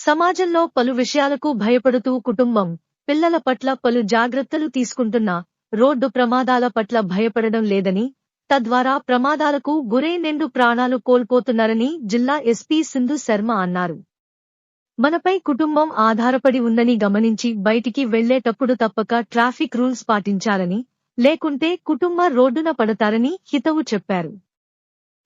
సమాజంలో పలు విషయాలకు భయపడుతూ కుటుంబం, పిల్లల పట్ల పలు జాగ్రత్తలు తీసుకుంటున్నా రోడ్డు ప్రమాదాల పట్ల భయపడడం లేదని, తద్వారా ప్రమాదాలకు గురై నిండు ప్రాణాలు కోల్పోతున్నారని జిల్లా ఎస్పీ సింధు శర్మ అన్నారు. మనపై కుటుంబం ఆధారపడి ఉందని గమనించి బయటికి వెళ్లేటప్పుడు తప్పక ట్రాఫిక్ రూల్స్ పాటించాలని, లేకుంటే కుటుంబ రోడ్డున పడతారని హితవు చెప్పారు.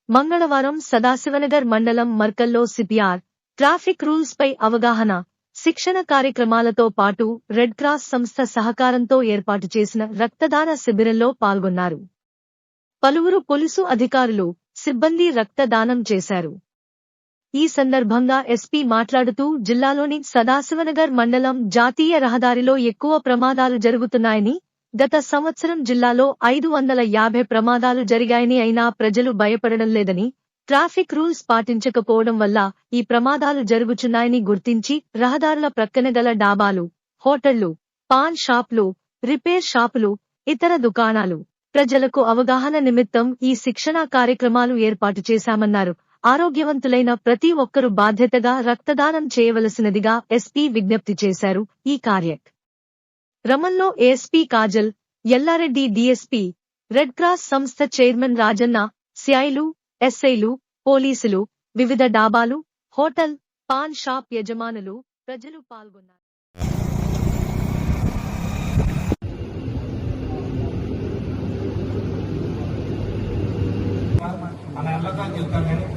మంగళవారం సదాశివనగర్ మండలం మర్కల్లో సిపిఆర్, ట్రాఫిక్ రూల్స్ పై అవగాహన, శిక్షణ కార్యక్రమాలతో పాటు రెడ్ క్రాస్ సంస్థ సహకారంతో ఏర్పాటు చేసిన రక్తదాన శిబిరంలో పాల్గొన్నారు. పలువురు పోలీసు అధికారులు, సిబ్బంది రక్తదానం చేశారు. ఈ సందర్భంగా ఎస్పీ మాట్లాడుతూ జిల్లాలోని సదాశివనగర్ మండలం జాతీయ రహదారిలో ఎక్కువ ప్రమాదాలు జరుగుతున్నాయని, గత సంవత్సరం జిల్లాలో 550 ప్రమాదాలు జరిగాయని, అయినా ప్రజలు భయపడడం లేదని, ట్రాఫిక్ రూల్స్ పాటించకపోవడం వల్ల ఈ ప్రమాదాలు జరుగుచున్నాయని గుర్తించి రహదారుల ప్రక్కన గల డాబాలు, హోటళ్లు, పాన్ షాపులు, రిపేర్ షాపులు, ఇతర దుకాణాలు, ప్రజలకు అవగాహన నిమిత్తం ఈ శిక్షణా కార్యక్రమాలు ఏర్పాటు చేశామన్నారు. ఆరోగ్యవంతులైన ప్రతి ఒక్కరూ బాధ్యతగా రక్తదానం చేయవలసినదిగా ఎస్పీ విజ్ఞప్తి చేశారు. ఈ కార్యక్రమంలో ASP Kajal, Yellareddy DSP, red cross సంస్థ చైర్మన్ రాజన్న, సిఐలు, ఎస్ఐలు, పోలీసులు, వివిధ డాబాలు, హోటల్, పాన్ షాప్ యజమానులు, ప్రజలు పాల్గొన్నారు.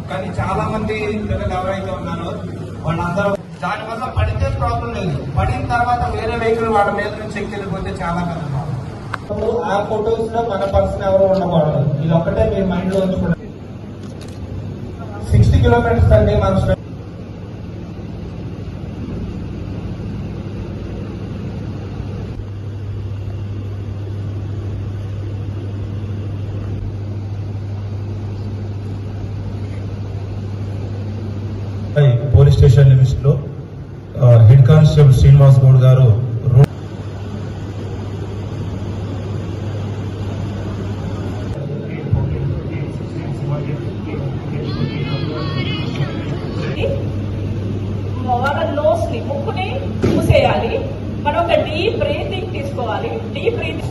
కానీ చాలా మంది పిల్లలు ఎవరైతే ఉన్నారో వాళ్ళందరూ దానివల్ల పడితే ప్రాబ్లం లేదు, పడిన తర్వాత వేరే వెహికల్ వాళ్ళ మీద నుంచి చెక్ వెళ్ళిపోతే చాలా పెద్ద ప్రాబ్లం. ఆ ఫొటోస్ లో మన పర్సన్ ఎవరు ఉండకూడదు, ఇది ఒక్కటే మీరు మైండ్ లో ఉంచుకోండి. 60 కిలోమీటర్స్ అండి మన పోలీస్ స్టేషన్ లిమిట్స్ లో హెడ్ కానిస్టేబుల్ శ్రీనివాస్ గౌడ్ గారు నోస్ ని, ముక్కుని మూసేయాలి. మనం ఒక డీప్ బ్రీతింగ్ తీసుకోవాలి. Deep breathing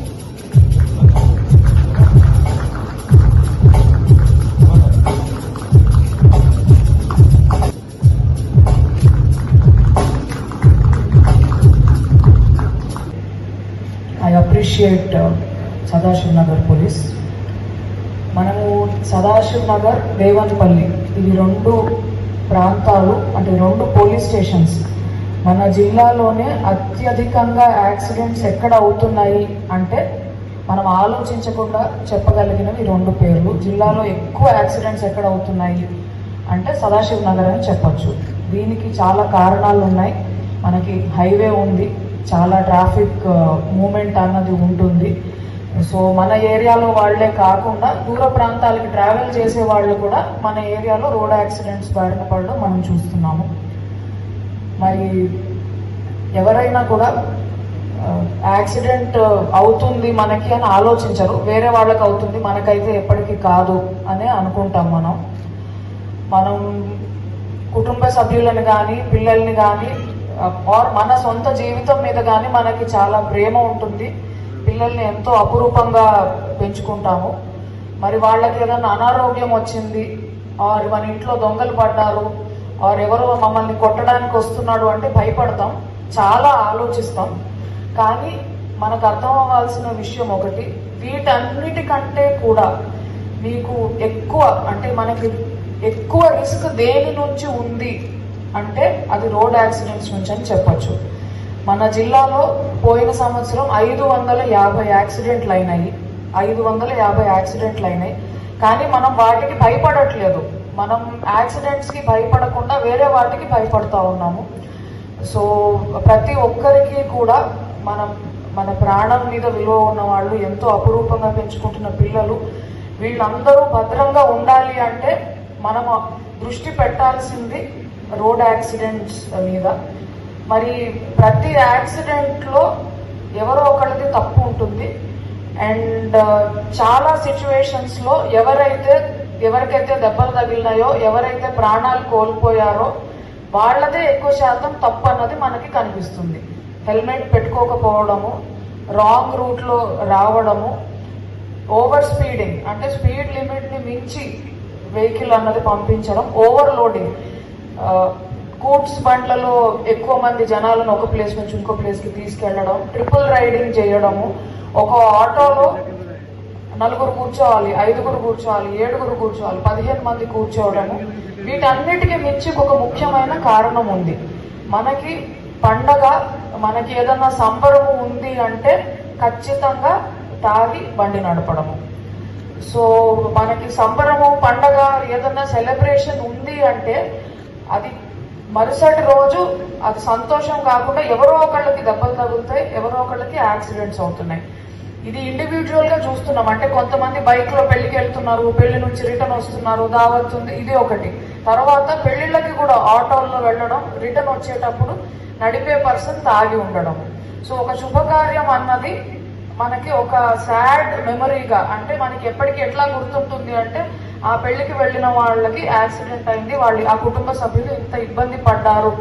I appreciate Sadashiv Nagar police. మనము సదాశివ్ నగర్, దేవన్పల్లి, ఇవి 2 ప్రాంతాలు, అంటే 2 పోలీస్ స్టేషన్స్ మన జిల్లాలోనే అత్యధికంగా యాక్సిడెంట్స్ ఎక్కడ అవుతున్నాయి అంటే మనం ఆలోచించకుండా చెప్పగలిగినవి 2 పేర్లు. జిల్లాలో ఎక్కువ యాక్సిడెంట్స్ ఎక్కడ అవుతున్నాయి అంటే సదాశివ్ నగర్ అని చెప్పొచ్చు. దీనికి చాలా కారణాలు ఉన్నాయి. మనకి హైవే ఉంది, చాలా ట్రాఫిక్ మూమెంట్ అన్నది ఉంటుంది. సో మన ఏరియాలో వాళ్లే కాకుండా దూర ప్రాంతాలకి ట్రావెల్ చేసే వాళ్ళు కూడా మన ఏరియాలో రోడ్ యాక్సిడెంట్స్ బారిన పడడం మనం చూస్తున్నాము. మరి ఎవరైనా కూడా యాక్సిడెంట్ అవుతుంది మనకి అని ఆలోచించరు, వేరే వాళ్ళకి అవుతుంది, మనకైతే ఎప్పటికీ కాదు అనే అనుకుంటాం. మనం కుటుంబ సభ్యులను కానీ, పిల్లల్ని కానీ, మన సొంత జీవితం మీద కానీ మనకి చాలా ప్రేమ ఉంటుంది. పిల్లల్ని ఎంతో అపురూపంగా పెంచుకుంటాము. మరి వాళ్ళకి ఏదైనా అనారోగ్యం వచ్చింది, ఆర్ మన ఇంట్లో దొంగలు పడ్డారు, ఆర్ ఎవరో మమ్మల్ని కొట్టడానికి వస్తున్నాడు అంటే భయపడతాం, చాలా ఆలోచిస్తాం. కానీ మనకు అర్థం అవ్వాల్సిన విషయం ఒకటి, వీటన్నిటికంటే కూడా మీకు ఎక్కువ, అంటే మనకి ఎక్కువ రిస్క్ దేని నుంచి ఉంది అంటే అది రోడ్ యాక్సిడెంట్స్ నుంచి అని చెప్పొచ్చు. మన జిల్లాలో పోయిన సంవత్సరం 550 యాక్సిడెంట్లు అయినాయి. 550 యాక్సిడెంట్లు అయినాయి. కానీ మనం వాటికి భయపడట్లేదు. మనం యాక్సిడెంట్స్కి భయపడకుండా వేరే వాటికి భయపడతా ఉన్నాము. సో ప్రతి ఒక్కరికి కూడా మన ప్రాణం మీద విలువ ఉన్న వాళ్ళు, ఎంతో అపురూపంగా పెంచుకుంటున్న పిల్లలు, వీళ్ళందరూ భద్రంగా ఉండాలి అంటే మనము దృష్టి పెట్టాల్సింది రోడ్ యాక్సిడెంట్స్ మీద. మరి ప్రతి యాక్సిడెంట్లో ఎవరో ఒకళ్ళది తప్పు ఉంటుంది. అండ్ చాలా సిచ్యువేషన్స్లో ఎవరికైతే దెబ్బలు తగిలినాయో, ఎవరైతే ప్రాణాలు కోల్పోయారో వాళ్ళదే ఎక్కువ శాతం తప్పు అన్నది మనకి కనిపిస్తుంది. హెల్మెట్ పెట్టుకోకపోవడము, రాంగ్ రూట్ లో రావడము, ఓవర్ స్పీడింగ్ అంటే స్పీడ్ లిమిట్ ని మించి వెహికల్ అన్నది పంపించడం, ఓవర్లోడింగ్, గూడ్స్ బండ్లలో ఎక్కువ మంది జనాలను ఒక ప్లేస్ నుంచి ఇంకో ప్లేస్ కి తీసుకెళ్లడం, ట్రిపుల్ రైడింగ్ చేయడము, ఒక ఆటోలో 4 కూర్చోవాలి, 5 కూర్చోవాలి, 7 కూర్చోవాలి, 15 మంది కూర్చోవడము. వీటన్నిటికీ మించి ఒక ముఖ్యమైన కారణం ఉంది. మనకి పండగ, మనకి ఏదన్నా సంబరము ఉంది అంటే ఖచ్చితంగా తాగి బండి నడపడము. సో మనకి సంబరము, పండగ, ఏదన్నా సెలబ్రేషన్ ఉంది అంటే అది మరుసటి రోజు అది సంతోషం కాకుండా ఎవరో ఒకళ్ళకి దెబ్బలు తగులుతాయి, ఎవరో ఒకళ్ళకి యాక్సిడెంట్స్ అవుతున్నాయి. ఇది ఇండివిజువల్ గా చూస్తున్నాం. అంటే కొంతమంది బైక్ లో పెళ్లికి వెళ్తున్నారు, పెళ్లి నుంచి రిటర్న్ వస్తున్నారు, దావత్ ఉంది, ఇది ఒకటి. తర్వాత పెళ్లిళ్ళకి కూడా ఆటోల్లో వెళ్ళడం, రిటర్న్ వచ్చేటప్పుడు నడిపే పర్సన్ తాగి ఉండడం. సో ఒక శుభకార్యం అన్నది మనకి ఒక సాడ్ మెమరీగా, అంటే మనకి ఎప్పటికీ ఎట్లా గుర్తుంటుంది అంటే ఆ పెళ్లికి వెళ్ళిన వాళ్ళకి యాక్సిడెంట్ అయింది, వాళ్ళు ఆ కుటుంబ సభ్యులు ఇంత ఇబ్బంది పడ్డారు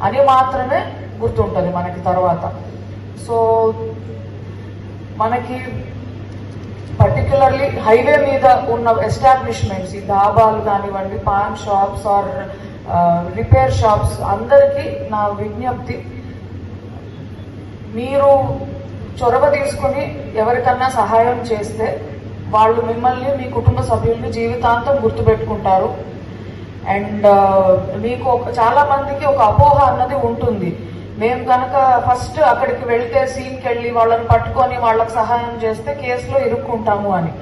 అని మాత్రమే గుర్తుంటది మనకి తర్వాత. సో మనకి పర్టికులర్లీ హైవే మీద ఉన్న ఎస్టాబ్లిష్మెంట్స్, ఈ ధాబాలు కానివ్వండి, paan shops or repair shops, అందరికీ నా విజ్ఞప్తి, మీరు చొరవ తీసుకుని ఎవరికన్నా సహాయం చేస్తే వాళ్ళు మిమ్మల్ని, మీ కుటుంబ సభ్యుల్ని జీవితాంతం గుర్తుపెట్టుకుంటారు. అండ్ మీకు చాలా మందికి ఒక అపోహ అన్నది ఉంటుంది, మేము కనుక ఫస్ట్ అక్కడికి వెళ్తే సీన్కి వెళ్ళి వాళ్ళని పట్టుకొని వాళ్ళకి సహాయం చేస్తే కేసులో ఇరుక్కుంటాము అని.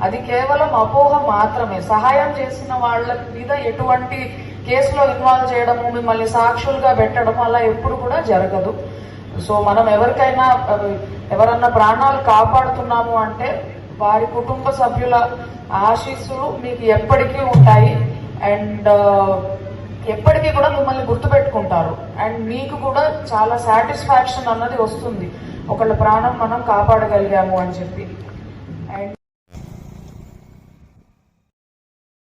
అది కేవలం అపోహ మాత్రమే. సహాయం చేసిన వాళ్ళ మీద ఎటువంటి కేసులో ఇన్వాల్వ్ చేయడము, మిమ్మల్ని సాక్షులుగా పెట్టడము అలా ఎప్పుడు కూడా జరగదు. సో మనం ఎవరన్నా ప్రాణాలు కాపాడుతున్నాము అంటే వారి కుటుంబ సభ్యుల ఆశీస్సులు మీకు ఎప్పటికీ ఉంటాయి. అండ్ ఎప్పటికీ కూడా మిమ్మల్ని గుర్తుపెట్టుకుంటారు. అండ్ మీకు కూడా చాలా సాటిస్ఫాక్షన్ అన్నది వస్తుంది, ఒకళ్ళ ప్రాణం మనం కాపాడగలిగాము అని చెప్పి.